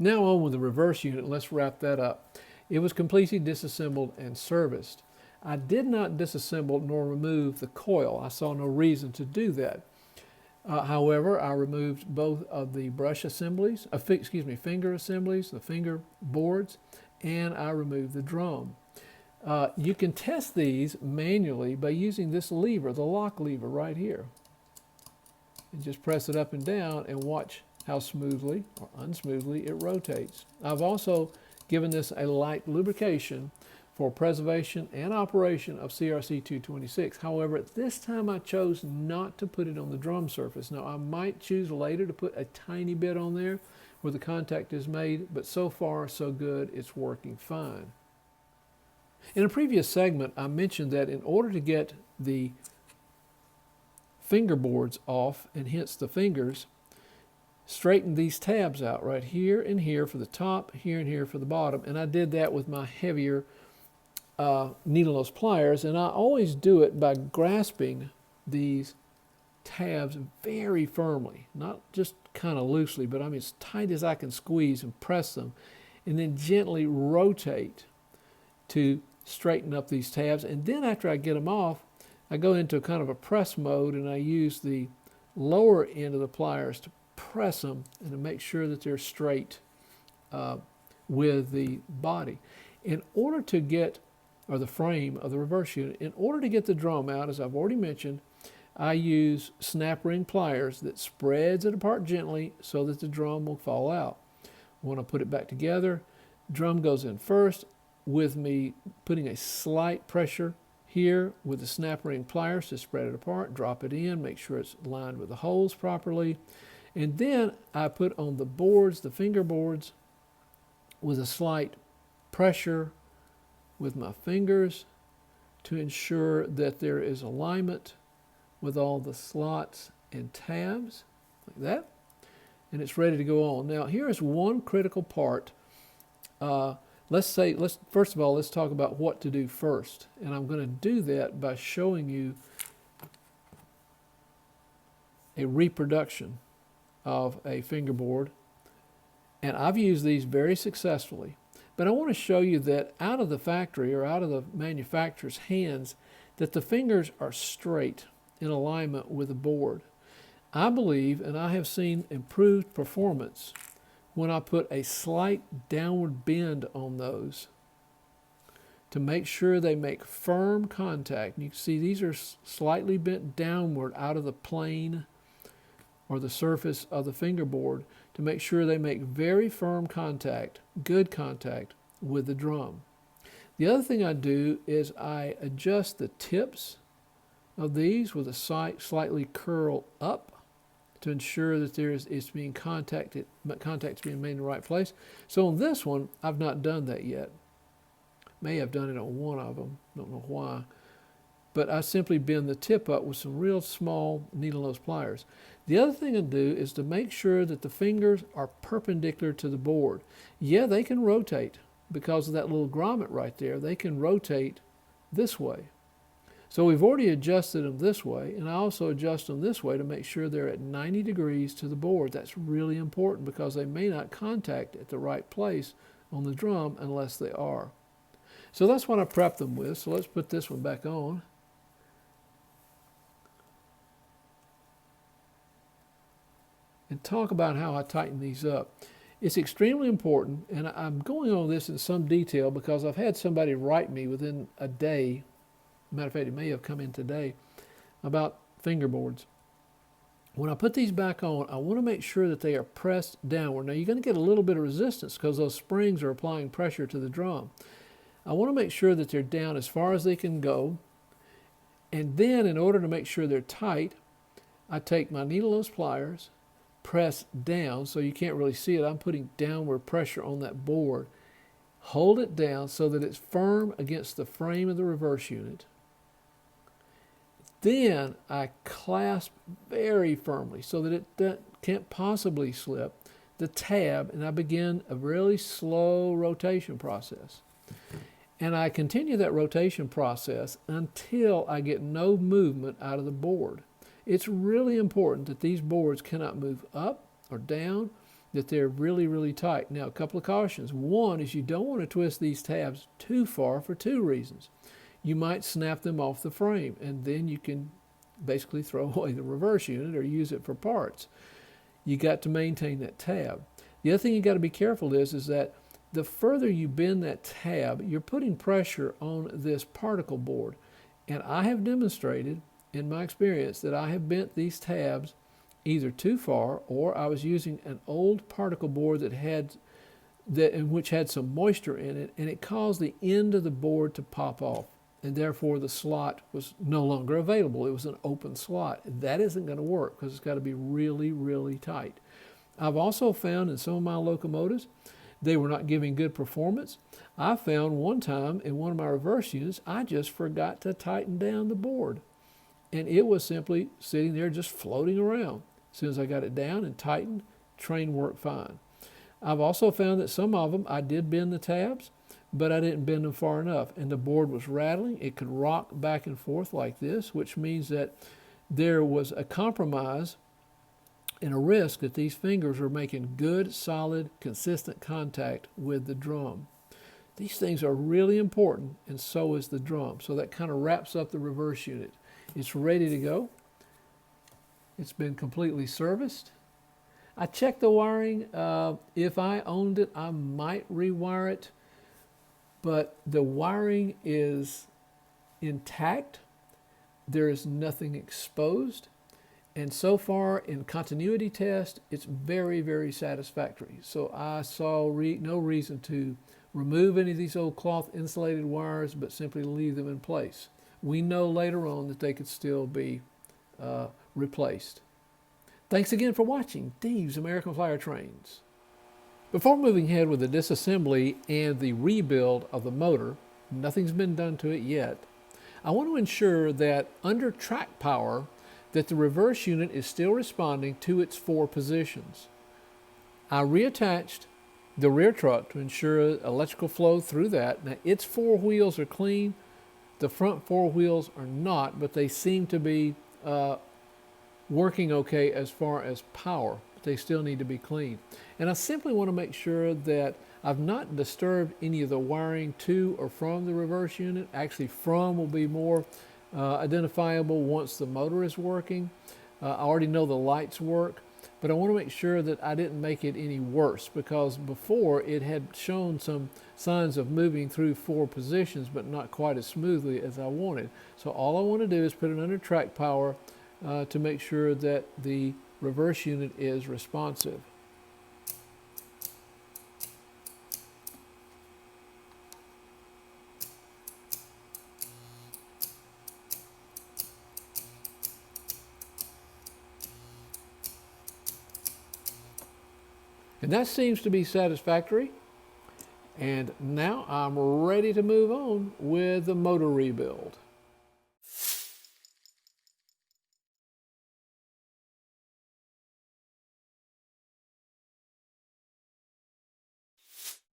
Now on with the reverse unit. Let's wrap that up. It was completely disassembled and serviced. I did not disassemble nor remove the coil. I saw no reason to do that. However, I removed both of the brush assemblies, finger assemblies, the finger boards, and I removed the drum. You can test these manually by using this lever, the lock lever right here. And just press it up and down and watch how smoothly or unsmoothly it rotates. I've also given this a light lubrication for preservation and operation of CRC 226. However, at this time I chose not to put it on the drum surface. Now I might choose later to put a tiny bit on there where the contact is made, but so far so good, it's working fine. In a previous segment, I mentioned that in order to get the fingerboards off, and hence the fingers, straighten these tabs out right here and here for the top, here and here for the bottom, and I did that with my heavier needle nose pliers, and I always do it by grasping these tabs very firmly, not just kind of loosely, but I mean as tight as I can squeeze and press them, and then gently rotate to straighten up these tabs. And then after I get them off, I go into kind of a press mode, and I use the lower end of the pliers to press them and to make sure that they're straight with the body. In order to get, or the frame of the reverse unit, in order to get the drum out, as I've already mentioned, I use snap ring pliers that spreads it apart gently so that the drum will fall out. When I put it back together, drum goes in first with me putting a slight pressure here with the snap ring pliers to spread it apart, drop it in, make sure it's lined with the holes properly. And then I put on the boards, the finger boards, with a slight pressure with my fingers to ensure that there is alignment with all the slots and tabs, like that. And it's ready to go on. Now here is one critical part. First of all, let's talk about what to do first. And I'm going to do that by showing you a reproduction of a fingerboard. And I've used these very successfully. But I want to show you that out of the factory or out of the manufacturer's hands, that the fingers are straight in alignment with the board. I believe, and I have seen improved performance when I put a slight downward bend on those to make sure they make firm contact. You can see these are slightly bent downward out of the plane or the surface of the fingerboard to make sure they make very firm contact, good contact with the drum. The other thing I do is I adjust the tips of these with a slightly curl up to ensure that it's being contact's being made in the right place. So on this one, I've not done that yet. May have done it on one of them, don't know why. But I simply bend the tip up with some real small needle nose pliers. The other thing I do is to make sure that the fingers are perpendicular to the board. Yeah, they can rotate because of that little grommet right there. They can rotate this way. So we've already adjusted them this way, and I also adjust them this way to make sure they're at 90 degrees to the board. That's really important because they may not contact at the right place on the drum unless they are. So that's what I prepped them with. So let's put this one back on. And talk about how I tighten these up. It's extremely important, and I'm going on this in some detail because I've had somebody write me within a day. Matter of fact, it may have come in today about fingerboards. When I put these back on, I want to make sure that they are pressed downward. Now you're going to get a little bit of resistance because those springs are applying pressure to the drum. I want to make sure that they're down as far as they can go. And then in order to make sure they're tight, I take my needle nose pliers, press down so you can't really see it. I'm putting downward pressure on that board. Hold it down so that it's firm against the frame of the reverse unit. Then I clasp very firmly so that it can't possibly slip the tab, and I begin a really slow rotation process. And I continue that rotation process until I get no movement out of the board. It's really important that these boards cannot move up or down that they're really, really tight. Now, a couple of cautions. One is you don't want to twist these tabs too far for two reasons. You might snap them off the frame, and then you can basically throw away the reverse unit or use it for parts. You got to maintain that tab. The other thing you got to be careful is that the further you bend that tab, you're putting pressure on this particle board. And I have demonstrated in my experience that I have bent these tabs either too far, or I was using an old particle board in which had some moisture in it, and it caused the end of the board to pop off, and therefore the slot was no longer available. It was an open slot. That isn't going to work because it's got to be really, really tight. I've also found in some of my locomotives they were not giving good performance. I found one time in one of my reverse units, I just forgot to tighten down the board, and it was simply sitting there just floating around. As soon as I got it down and tightened, train worked fine. I've also found that some of them I did bend the tabs, but I didn't bend them far enough, and the board was rattling. It could rock back and forth like this, which means that there was a compromise and a risk that these fingers were making good, solid, consistent contact with the drum. These things are really important, and so is the drum. So that kind of wraps up the reverse unit. It's ready to go. It's been completely serviced. I checked the wiring. If I owned it, I might rewire it, but the wiring is intact. There is nothing exposed. And so far in continuity test, it's very, very satisfactory. So I saw no reason to remove any of these old cloth insulated wires, but simply leave them in place. We know later on that they could still be replaced. Thanks again for watching Dave's American Flyer Trains. Before moving ahead with the disassembly and the rebuild of the motor, nothing's been done to it yet, I want to ensure that under track power, that the reverse unit is still responding to its 4 positions. I reattached the rear truck to ensure electrical flow through that. Now its 4 wheels are clean, the front 4 wheels are not, but they seem to be working okay as far as power, but they still need to be clean. And I simply want to make sure that I've not disturbed any of the wiring to or from the reverse unit. Actually, from will be more identifiable once the motor is working. I already know the lights work, but I want to make sure that I didn't make it any worse, because before it had shown some signs of moving through 4 positions, but not quite as smoothly as I wanted. So all I want to do is put it under track power to make sure that the reverse unit is responsive. And that seems to be satisfactory. And now I'm ready to move on with the motor rebuild.